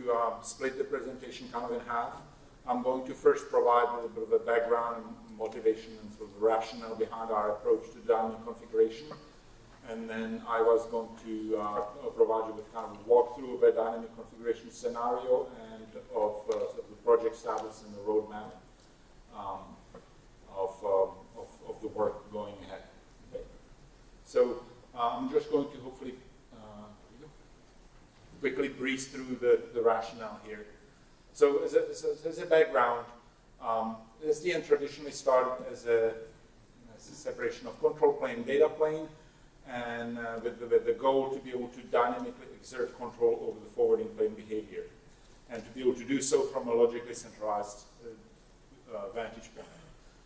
to split the presentation kind of in half. I'm going to first provide a little bit of a background and motivation and sort of the rationale behind our approach to dynamic configuration. And then I was going to provide you with kind of a walkthrough of a dynamic configuration scenario and of sort of the project status and the roadmap of the work going ahead. Okay. So I'm just going to hopefully quickly breeze through the rationale here. So as a background, SDN traditionally started as a separation of control plane, data plane, and with the goal to be able to dynamically exert control over the forwarding plane behavior, and to be able to do so from a logically centralized vantage point.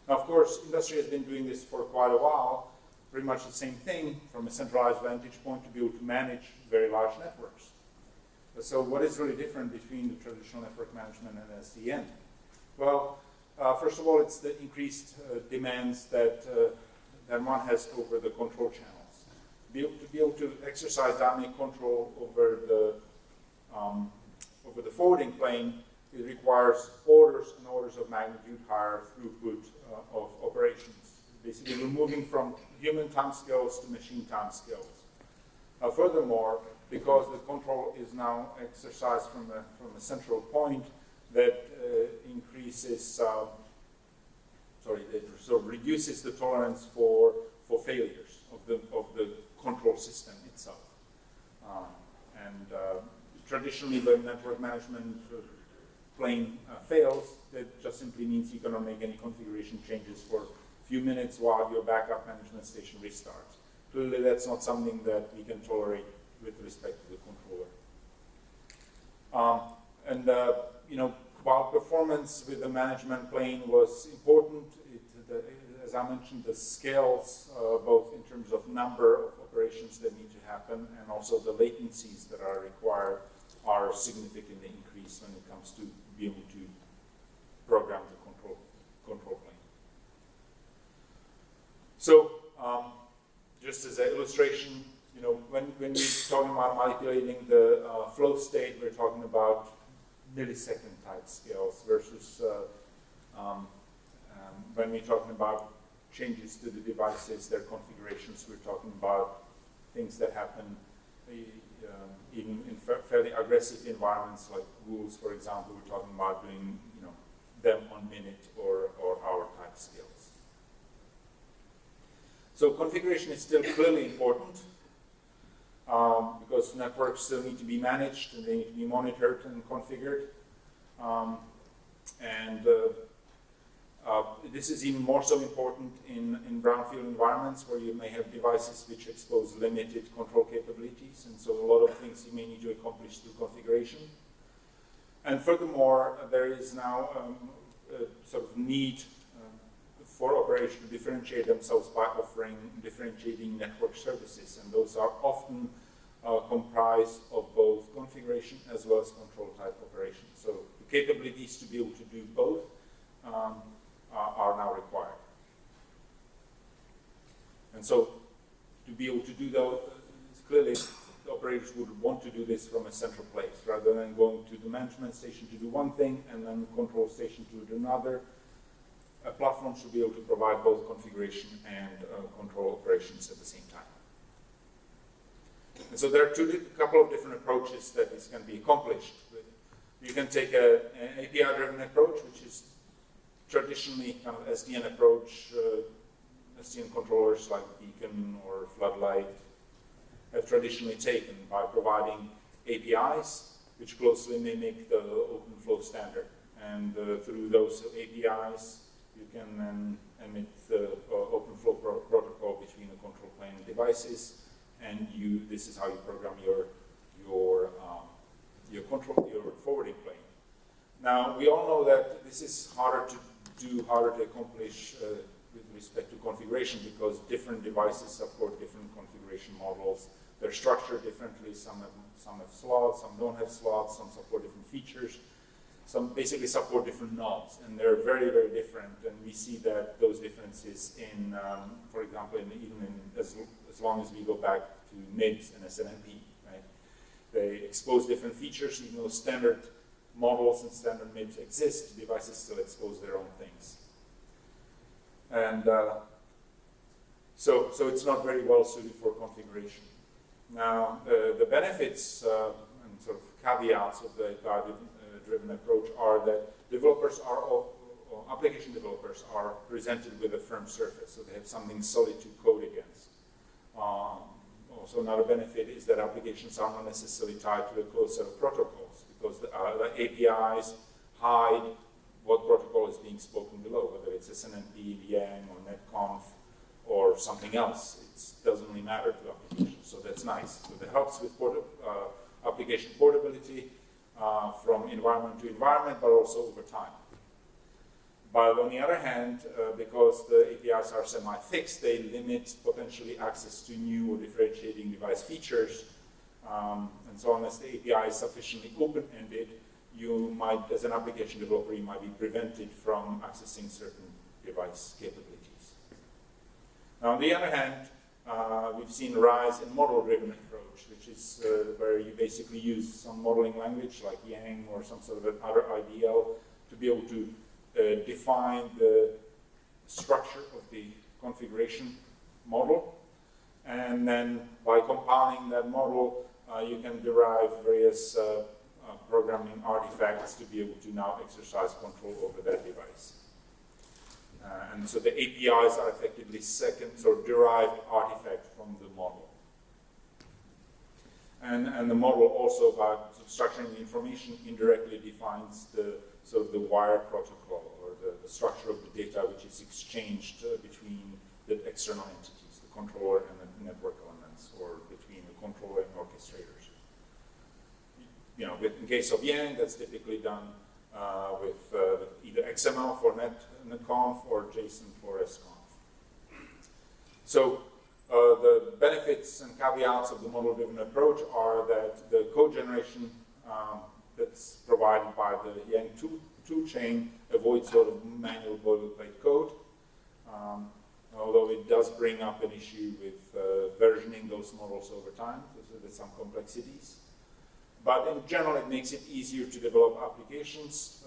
Now, of course, industry has been doing this for quite a while, pretty much the same thing from a centralized vantage point to be able to manage very large networks. So what is really different between the traditional network management and SDN? Well, first of all, it's the increased demands that one has over the control channels. To be able to exercise dynamic control over the forwarding plane, it requires orders and orders of magnitude higher throughput of operations. Basically, we're moving from human timescales to machine timescales. Furthermore, because the control is now exercised from a central point, that increases, it sort of reduces the tolerance for failures of the control system itself. Traditionally, when network management plane fails, that just simply means you cannot make any configuration changes for a few minutes while your backup management station restarts. Clearly, that's not something that we can tolerate with respect to the controller. While performance with the management plane was important, as I mentioned, the scales, both in terms of number of operations that need to happen and also the latencies that are required, are significantly increased when it comes to being able to program the control plane. So, just as an illustration, when we're talking about manipulating the flow state, we're talking about millisecond type scales versus when we're talking about changes to the devices, their configurations, we're talking about things that happen even in fairly aggressive environments like rules, for example. We're talking about doing them on minute or hour type scales. So configuration is still clearly important because networks still need to be managed and they need to be monitored and configured. This is even more so important in brownfield environments where you may have devices which expose limited control capabilities, and so a lot of things you may need to accomplish through configuration. And furthermore, there is now a sort of need for operation to differentiate themselves by offering differentiating network services, and those are often comprised of both configuration as well as control type operations. So the capabilities to be able to do both are now required. And so to be able to do those, clearly the operators would want to do this from a central place rather than going to the management station to do one thing and then the control station to do another. A platform should be able to provide both configuration and control operations at the same time. And so there are a couple of different approaches that this can be accomplished with. You can take an API-driven approach, which is traditionally kind of SDN approach. SDN controllers like Beacon or Floodlight have traditionally taken by providing APIs, which closely mimic the OpenFlow standard. And through those APIs, you can then emit the OpenFlow protocol between the control plane and devices, and this is how you program your forwarding plane. Now, we all know that this is harder to accomplish with respect to configuration because different devices support different configuration models. They're structured differently. Some have slots, some don't have slots, some support different features. Some basically support different nodes, and they're very, very different. And we see that those differences in, for example, as long as we go back to MIDS and SNMP, right? they expose different features, even though standard models and standard MIBs exist, devices still expose their own things. And so it's not very well suited for configuration. Now, the benefits and sort of caveats of the API-driven approach are that developers are, or application developers are presented with a firm surface, so they have something solid to code against. Also, another benefit is that applications are not necessarily tied to a closed set of protocols, because the APIs hide what protocol is being spoken below, whether it's SNMP, Yang, or netconf, or something else. It doesn't really matter to applications, so that's nice. So that helps with application portability from environment to environment, but also over time. But on the other hand, because the APIs are semi-fixed, they limit potentially access to new or differentiating device features. And so unless the API is sufficiently open-ended, you might, as an application developer, you might be prevented from accessing certain device capabilities. Now, on the other hand, we've seen a rise in model-driven approach, which is where you basically use some modeling language like Yang or some sort of other IDL to be able to define the structure of the configuration model. And then by compiling that model, you can derive various programming artifacts to be able to now exercise control over that device. And so the APIs are effectively second or derived artifact from the model. And the model also, by structuring the information, indirectly defines the sort of the wire protocol, or the structure of the data which is exchanged between the external entities, the controller and the network elements, or between the controller and orchestrators. You know, in case of Yang, that's typically done with either XML for netconf or JSON for sconf. So the benefits and caveats of the model-driven approach are that the code generation that's provided by the Yang toolchain avoids sort of manual boilerplate code, although it does bring up an issue with versioning those models over time. So there's some complexities. But in general, it makes it easier to develop applications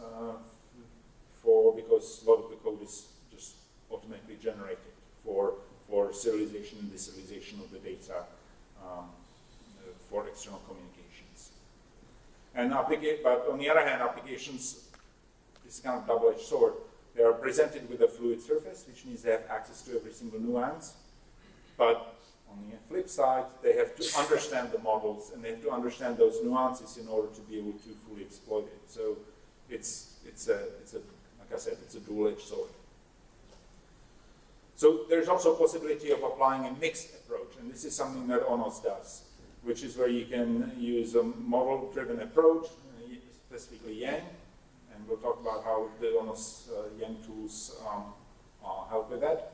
because a lot of the code is just automatically generated for serialization and deserialization of the data for external communications. But on the other hand, applications, this is kind of double-edged sword. They are presented with a fluid surface, which means they have access to every single nuance. But on the flip side, they have to understand the models, and they have to understand those nuances in order to be able to fully exploit it. So it's like I said, it's a dual-edged sword. So there's also a possibility of applying a mixed approach, and this is something that ONOS does, which is where you can use a model-driven approach, specifically Yang, and we'll talk about how the ONOS Yang tools help with that.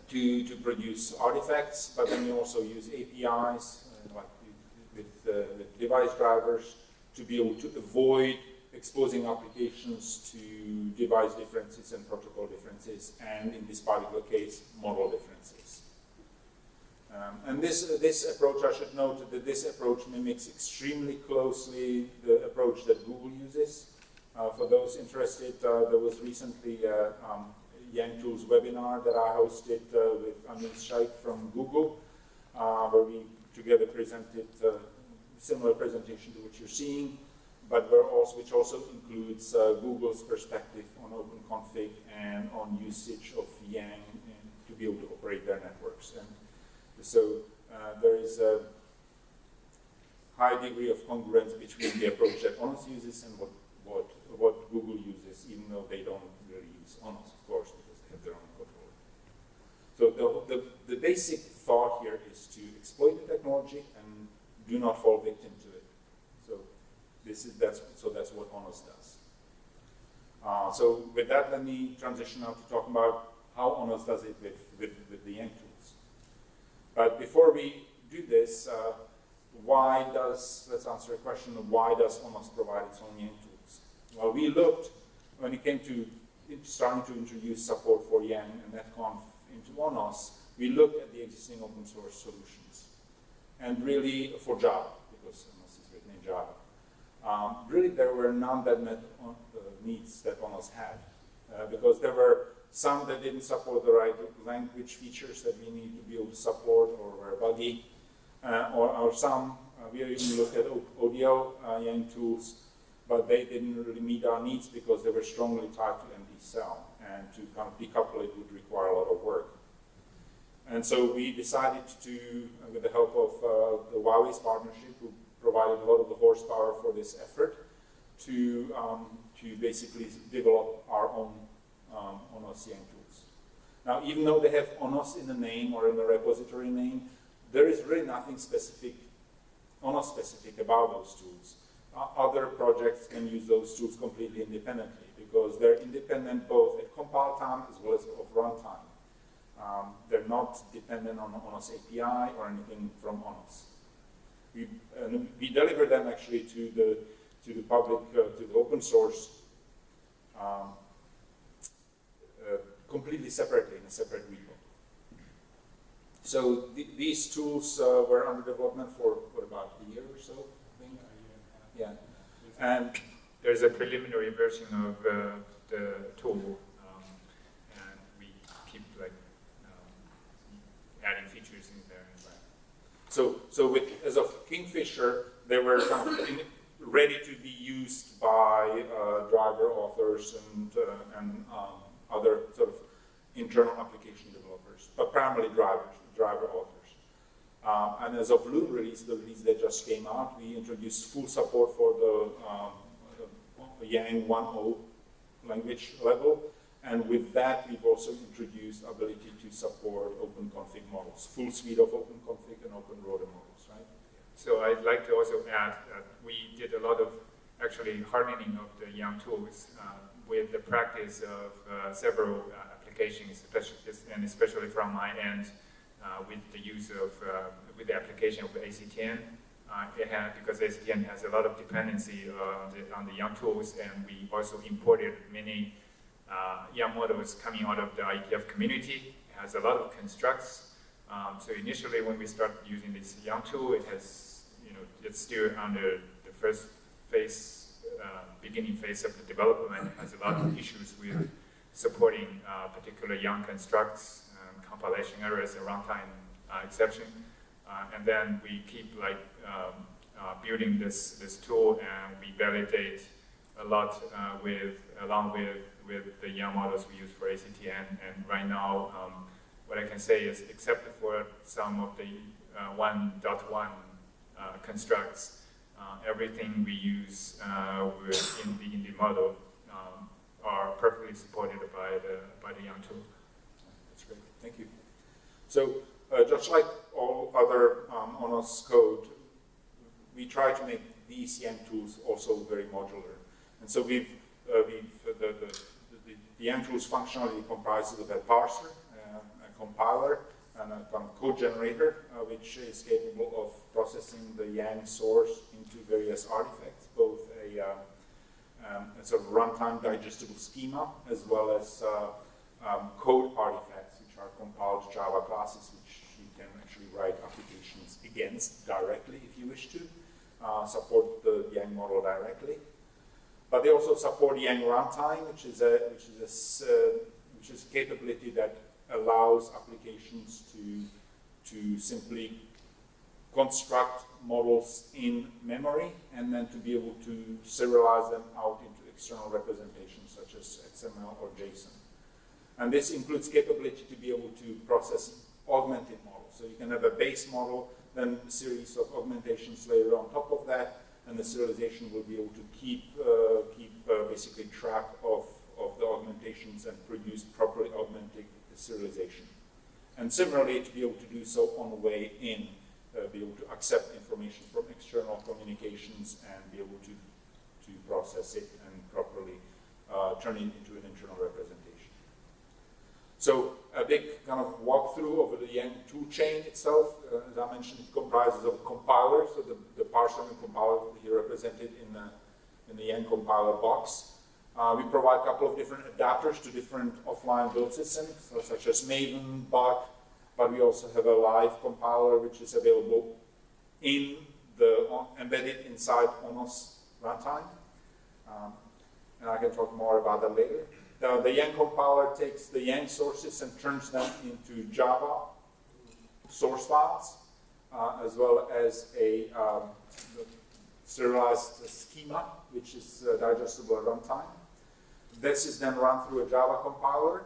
To produce artifacts, but then you also use APIs, like with device drivers, to be able to avoid exposing applications to device differences and protocol differences, and in this particular case, model differences. And this approach, I should note that this approach mimics extremely closely the approach that Google uses. For those interested, there was recently Yang Tools webinar that I hosted with Anil Shaikh from Google, where we together presented a similar presentation to what you're seeing, but which also includes Google's perspective on OpenConfig and on usage of Yang to be able to operate their networks. And so there is a high degree of congruence between the approach that ONOS uses and what Google uses, even though they don't really use ONOS, of course, because they have their own controller. So the basic thought here is to exploit the technology and do not fall victim to it. So that's what ONOS does. So with that, let me transition now to talk about how ONOS does it with the Yang tools. But before we do this, let's answer a question of why does ONOS provide its own Yang tools? Well, we looked, when it came to starting to introduce support for Yang and netconf into ONOS, we looked at the existing open source solutions. and really for Java, because ONOS is written in Java. Really, there were none that met needs that ONOS had, because there were some that didn't support the right language features that we need to be able to support, or were buggy, or some, we even looked at ODL Yang tools, but they didn't really meet our needs because they were strongly tied to empty cell, and to kind of decouple it would require a lot of work. And so we decided to, with the help of the Huawei's partnership, who provided a lot of the horsepower for this effort, to basically develop our own ONOS Yang tools. Now, even though they have ONOS in the name or in the repository name, there is really nothing specific, ONOS specific about those tools. Other projects can use those tools completely independently, because they're independent both at compile time as well as of runtime. They're not dependent on ONOS API or anything from ONOS. We deliver them actually to the public, to the open source, completely separately in a separate repo. So these tools were under development for what, about a year or so, I think. Yeah, and there's a preliminary version of the tool, and we keep like adding features in there. So with, as of Kingfisher, they were kind of ready to be used by driver authors and other sort of internal application developers, but primarily driver authors. And as of Loon release, the release that just came out, we introduced full support for the Yang 1.0 language level. And with that, we've also introduced ability to support open config models, full suite of open config and open rotor models, right? So I'd like to also add that we did a lot of actually hardening of the Yang tools with the practice of several applications, especially from my end, with the use of, with the application of ACTN. Because ACTN has a lot of dependency on the Yang tools, and we also imported many Yang models coming out of the IETF community. It has a lot of constructs. So initially, when we started using this Yang tool, it has, it's still under the first phase, beginning phase of the development. It has a lot of issues with supporting particular Yang constructs, compilation errors, and runtime exception. And then we keep like building this tool, and we validate a lot along with the Yang models we use for ACTN. And right now, what I can say is, except for some of the 1.1 constructs, everything we use in the model are perfectly supported by the Yang tool. That's great. Thank you. So just like all other ONOS code, we try to make these Yang tools also very modular. And so the Yang tools functionality comprises of a parser, a compiler, and a kind of code generator, which is capable of processing the Yang source into various artifacts, both a sort of runtime digestible schema, as well as code artifacts, which are compiled Java classes, which you can actually write applications against directly if you wish to, support the Yang model directly. But they also support Yang runtime, which is a capability that allows applications to simply construct models in memory, and then to be able to serialize them out into external representations such as XML or JSON. And this includes capability to be able to process augmented models. So you can have a base model, then a series of augmentations later on top of that, and the serialization will be able to keep basically track of the augmentations and produce properly augmented serialization. And similarly, to be able to do so on the way in, be able to accept information from external communications and be able to process it and properly turn it into an internal representation. So a big kind of walkthrough over the Yang tool chain itself. As I mentioned, it comprises of compilers, so the parser and compiler here represented in the Yang compiler box. We provide a couple of different adapters to different offline build systems, such as Maven, Bach, but we also have a live compiler which is available embedded inside ONOS runtime. And I can talk more about that later. The Yang compiler takes the Yang sources and turns them into Java source files, as well as a serialized schema, which is digestible at runtime. This is then run through a Java compiler,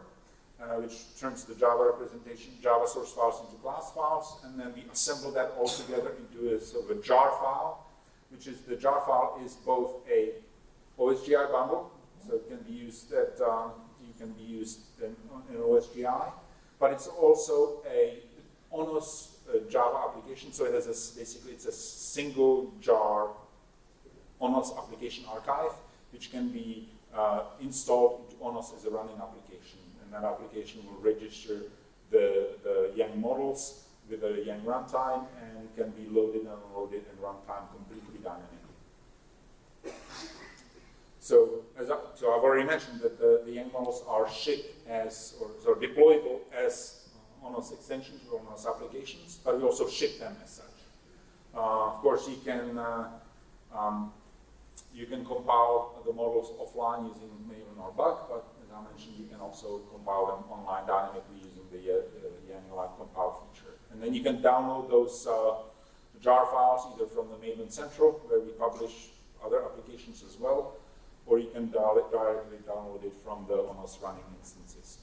which turns the Java representation, Java source files into class files, and then we assemble that all together into a sort of a jar file, which is, the jar file is both a OSGI bundle, so it can be used at, in OSGI, but it's also a ONOS Java application, so it has basically it's a single jar ONOS application archive, which can be installed into ONOS as a running application, and that application will register the Yang models with a Yang runtime and can be loaded and unloaded in runtime completely dynamically. So, I've already mentioned that the Yang models are shipped as, or deployable as ONOS extensions or ONOS applications, but we also ship them as such. Of course, you can compile the models offline using Maven or Bug, but as I mentioned, you can also compile them online dynamically using the Yang Live compile feature. And then you can download those jar files either from the Maven Central, where we publish other applications as well, or you can directly download it from the ONOS running instances.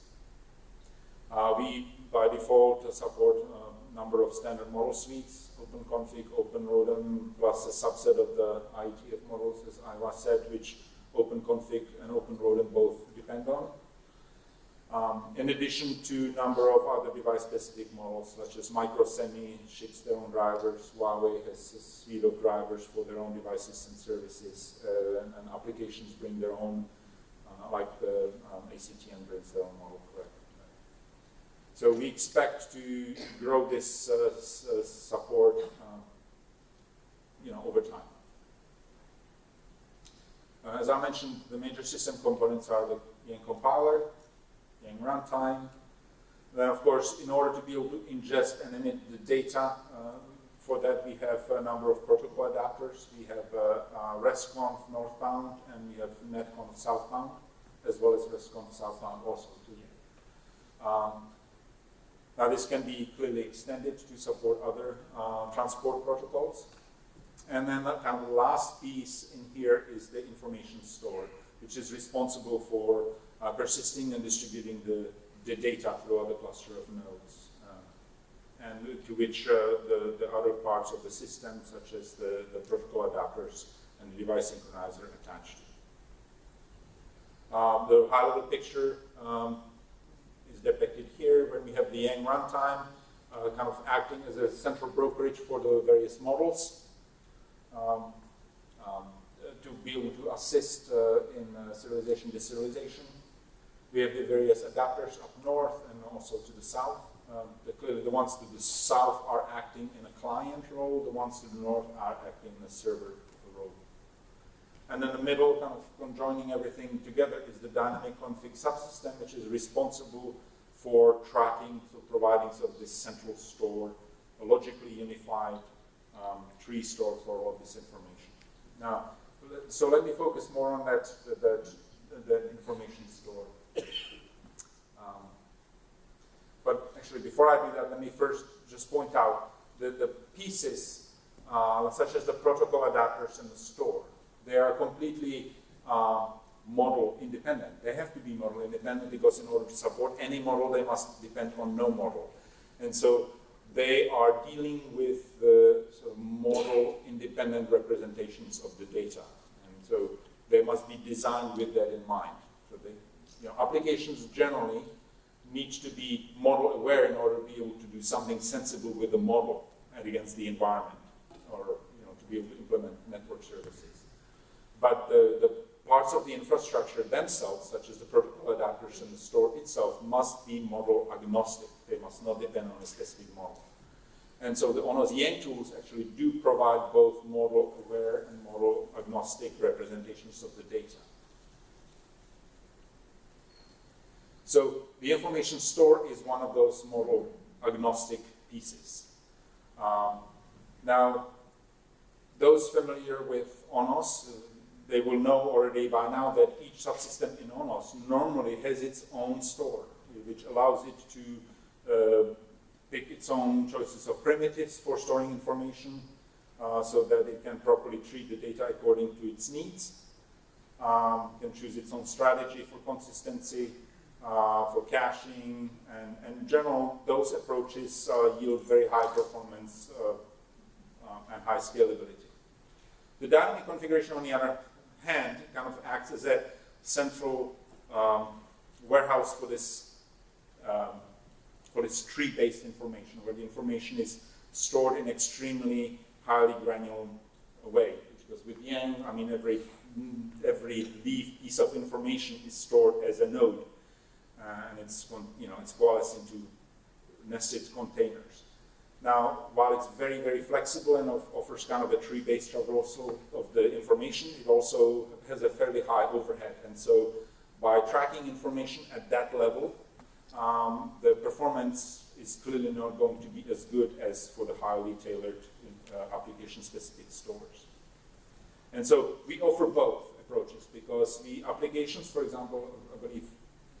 We, by default, support a number of standard model suites, OpenConfig, OpenRODEM, plus a subset of the IETF models, as I said, which OpenConfig and OpenRODEM both depend on. In addition to a number of other device-specific models, such as Microsemi ships their own drivers, Huawei has a suite of drivers for their own devices and services, and applications bring their own, like the ACTN brings their own model correct. So we expect to grow this support, over time. As I mentioned, the major system components are the Yang compiler, Yang runtime. Then, of course, in order to be able to ingest and emit the data, for that we have a number of protocol adapters. We have RESTconf northbound, and we have NetConf southbound, as well as RESTconf southbound also too. Now this can be clearly extended to support other transport protocols. And then the kind of last piece in here is the information store, which is responsible for persisting and distributing the data throughout the cluster of nodes, and to which the other parts of the system, such as the protocol adapters and the device synchronizer, attached. The high-level picture is depicted here, when we have the Yang runtime kind of acting as a central brokerage for the various models, to be able to assist in serialization, deserialization. We have the various adapters up north and also to the south. Clearly, the ones to the south are acting in a client role, the ones to the north are acting in a server role. And in the middle, kind of conjoining everything together, is the dynamic config subsystem, which is responsible for tracking, so providing sort of this central store, a logically unified tree store for all this information. Now, so let me focus more on that information store. But actually, before I do that, let me first just point out that the pieces, such as the protocol adapters and the store, they are completely model independent. They have to be model independent because in order to support any model, they must depend on no model. And so they are dealing with the sort of model independent representations of the data. And so they must be designed with that in mind. So they, applications generally need to be model aware in order to be able to do something sensible with the model and against the environment, or to be able to implement network services. But the parts of the infrastructure themselves, such as the protocol adapters and the store itself, must be model agnostic. They must not depend on a specific model. And so the ONOS Yang tools actually do provide both model aware and model agnostic representations of the data. So the information store is one of those model agnostic pieces. Now, Those familiar with ONOS, they will know already by now that each subsystem in ONOS normally has its own store, which allows it to pick its own choices of primitives for storing information, so that it can properly treat the data according to its needs. Can choose its own strategy for consistency, for caching, and in general, those approaches yield very high performance and high scalability. The dynamic configuration, on the other hand, kind of acts as a central warehouse for this tree-based information, where the information is stored in extremely highly granular way. Because with Yang, I mean, every leaf piece of information is stored as a node, and it's coalesced into nested containers. Now, while it's very, very flexible and offers kind of a tree-based traversal of the information, it also has a fairly high overhead. And so, by tracking information at that level, the performance is clearly not going to be as good as for the highly tailored application-specific stores. And so we offer both approaches, because the applications, for example, I believe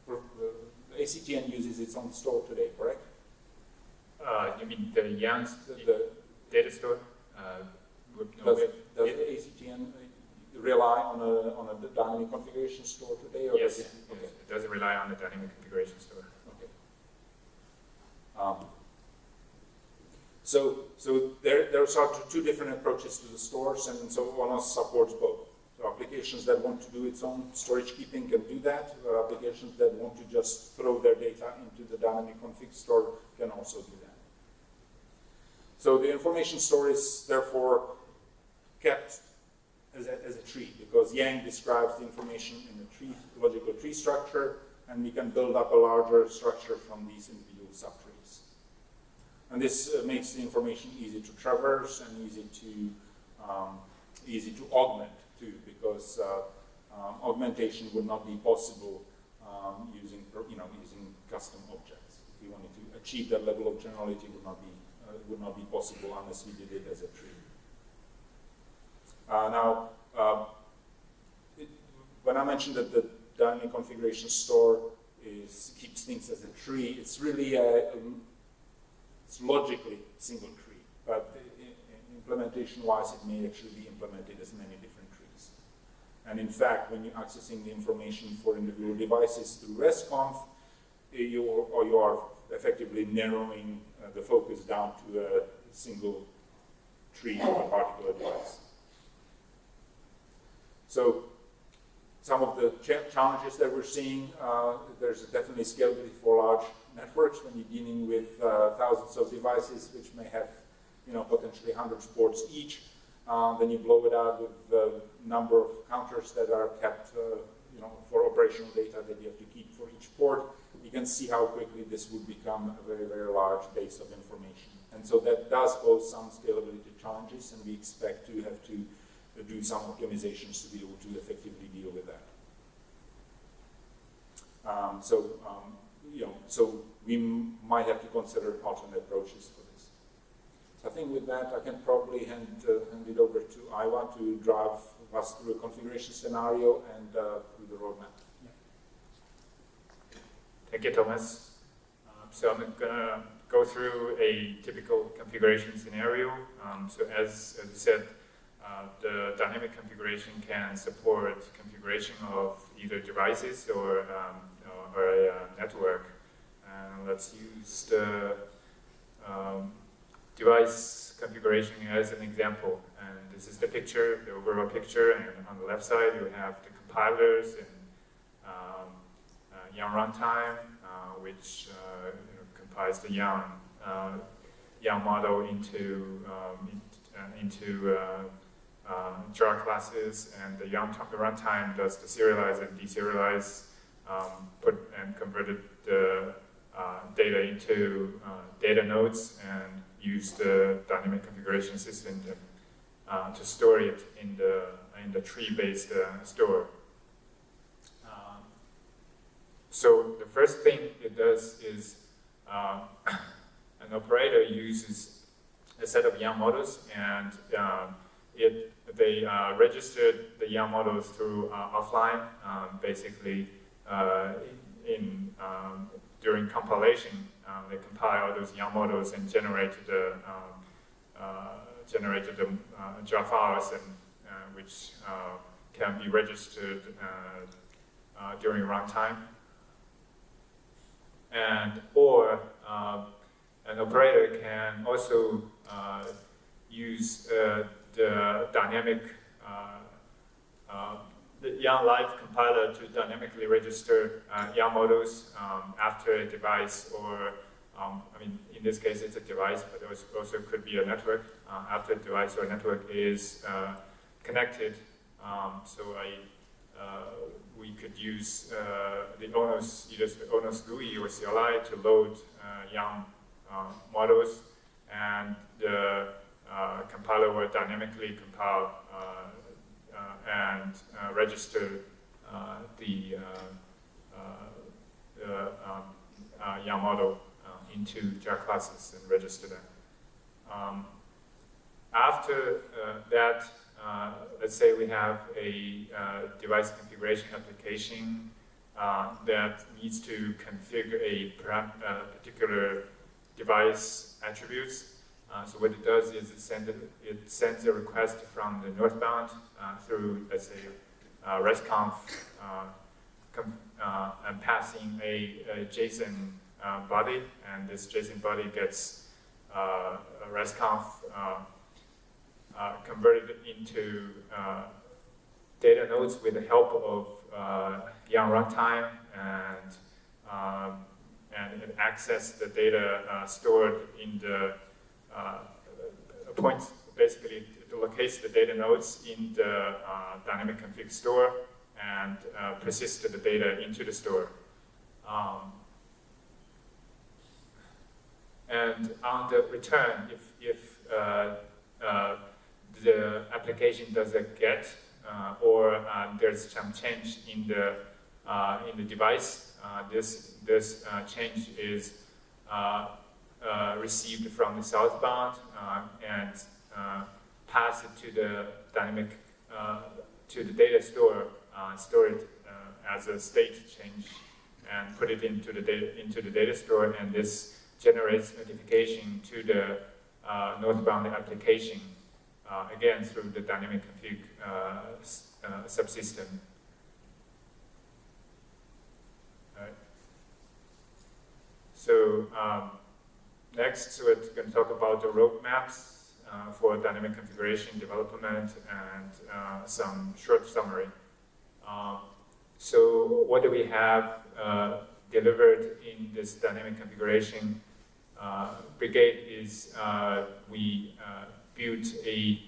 the ACTN uses its own store today, correct? You mean the Yang data store? Does the ACTN rely on a dynamic configuration store today? Or Yes, it does rely on the dynamic configuration store. Okay. So there are two different approaches to the stores, and so ONOS supports both. So applications that want to do its own storage keeping can do that. Applications that want to just throw their data into the dynamic config store can also do that. So the information store is therefore kept as a tree, because Yang describes the information in a tree, logical tree structure, and we can build up a larger structure from these individual subtrees. And this makes the information easy to traverse and easy to augment too, because augmentation would not be possible using custom objects. If we wanted to achieve that level of generality, would not be possible unless we did it as a tree. When I mentioned that the dynamic configuration store keeps things as a tree, it's really it's logically single tree, but implementation-wise, it may actually be implemented as many different trees. And in fact, when you're accessing the information for individual devices through RESTconf, you are effectively narrowing the focus down to a single tree of a particular device. So some of the challenges that we're seeing, there's definitely scalability for large networks when you're dealing with thousands of devices, which may have potentially 100 ports each. Then you blow it out with the number of counters that are kept for operational data that you have to keep for each port. You can see how quickly this would become a very, very large base of information. And so that does pose some scalability challenges, and we expect to have to do some optimizations to be able to effectively deal with that. So we might have to consider alternate approaches for this. So I think with that, I can probably hand it over to Iva to drive us through a configuration scenario and through the roadmap. Yeah. Thank you, Thomas. So I'm going to go through a typical configuration scenario. So as you said, the dynamic configuration can support configuration of either devices or a network. And let's use the device configuration as an example. And this is the picture, the overall picture. And on the left side, you have the compilers and YARN runtime, which compiles the YARN model into jar classes, and the YARN runtime does the serialize and deserialize, converted the data into data nodes, and use the dynamic configuration system to store it in the tree-based store. So the first thing it does is an operator uses a set of YARN models and they registered the young models through offline, basically during compilation. They compile those young models and generated the jar files, and which can be registered during runtime. Or an operator can also use the dynamic the young live compiler to dynamically register young models after a device, or I mean, in this case it's a device, but it also could be a network. After a device or a network is connected, we could use the ONOS, either the ONOS GUI or CLI to load young models, and the compiler will dynamically compile and register the young model into jar classes and register them. After that, let's say we have a device configuration application that needs to configure a particular device attributes. So what it does is it sends a request from the northbound through, let's say, RESTconf, and passing a JSON body, and this JSON body gets RESTconf converted into data nodes with the help of young runtime, and it accesses the data stored in the points. Basically, it locates the data nodes in the dynamic config store and persists the data into the store. And on the return, if the application does a get or there's some change in the device, this change is received from the southbound and pass it to the dynamic to the data store, store it as a state change, and put it into the data store, and this generates notification to the northbound application, again through the dynamic config subsystem. All right. So next, we're going to talk about the roadmaps for dynamic configuration development and some short summary. So what do we have delivered in this dynamic configuration brigade is we built a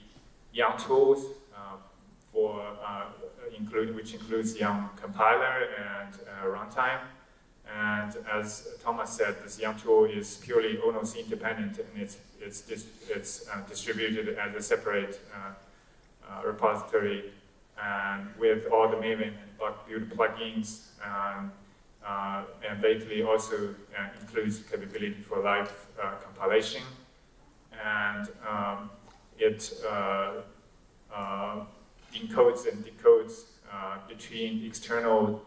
young tools for which includes young compiler and runtime. And as Thomas said, this young tool is purely ONOS independent, and it's distributed as a separate repository, and with all the Maven and build plugins, and lately also includes capability for live compilation, and it encodes and decodes between external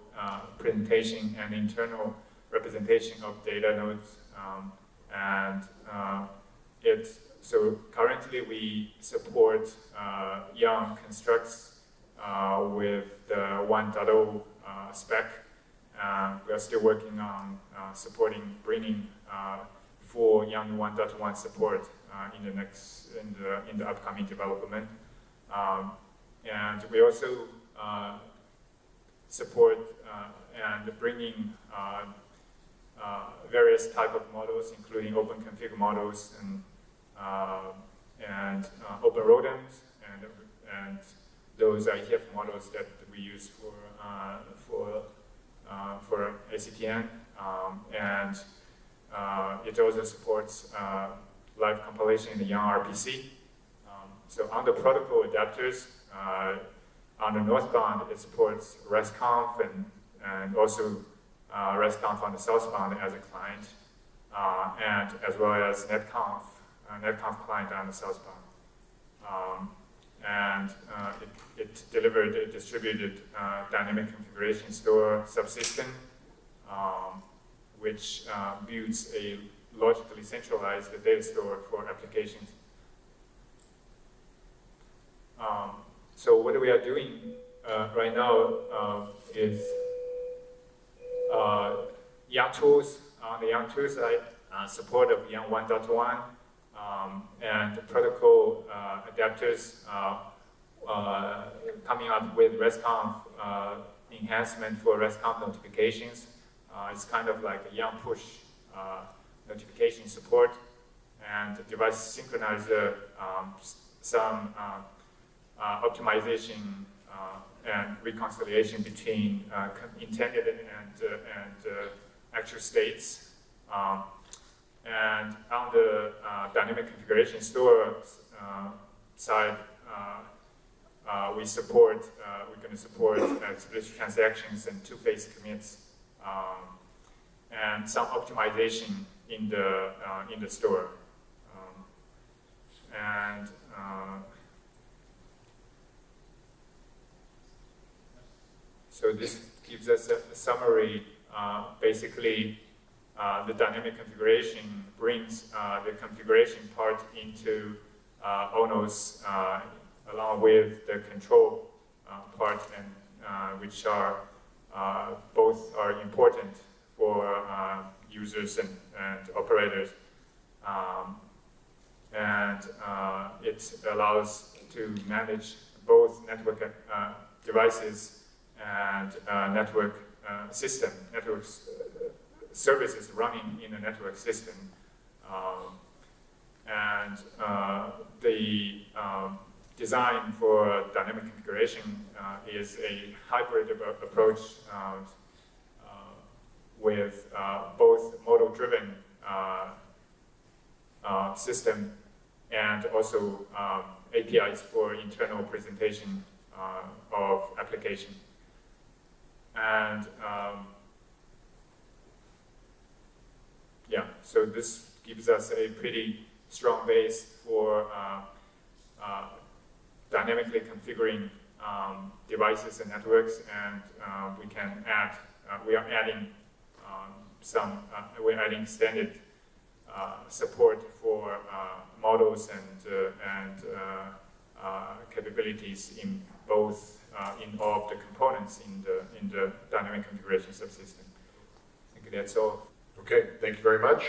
presentation and internal representation of data nodes, so currently we support young constructs with the 1.0 spec. We are still working on bringing full young 1.1 support in the upcoming development, and we also support and bringing various type of models, including open config models and open rodents and those ITF models that we use for ACTN, and it also supports live compilation in the young RPC. So on the protocol adapters, on the northbound, it supports RESTconf and also RESTconf on the southbound as a client, and as well as netconf client on the southbound. and it delivered a distributed dynamic configuration store subsystem, which builds a logically centralized data store for applications. So what we are doing right now is YANG tools. On the YANG tools side, support of YANG 1.1 and the protocol adapters coming up with RESTconf enhancement for RESTconf notifications. It's kind of like a YANG push notification support, and device synchronizer, some optimization and reconciliation between intended and actual states. And on the dynamic configuration store side, we're going to support explicit transactions and two-phase commits, and some optimization in the store. So this gives us a summary. Basically, the dynamic configuration brings the configuration part into ONOS along with the control part, and which are both are important for users and operators. It allows to manage both network devices and network system, services running in a network system. The design for dynamic configuration is a hybrid approach with both model-driven system and also APIs for internal presentation of application. And yeah, so this gives us a pretty strong base for dynamically configuring devices and networks, and we can add. We are adding we're adding extended support for models and capabilities in both in all of the components in the dynamic configuration subsystem. I think that's all. Okay, thank you very much.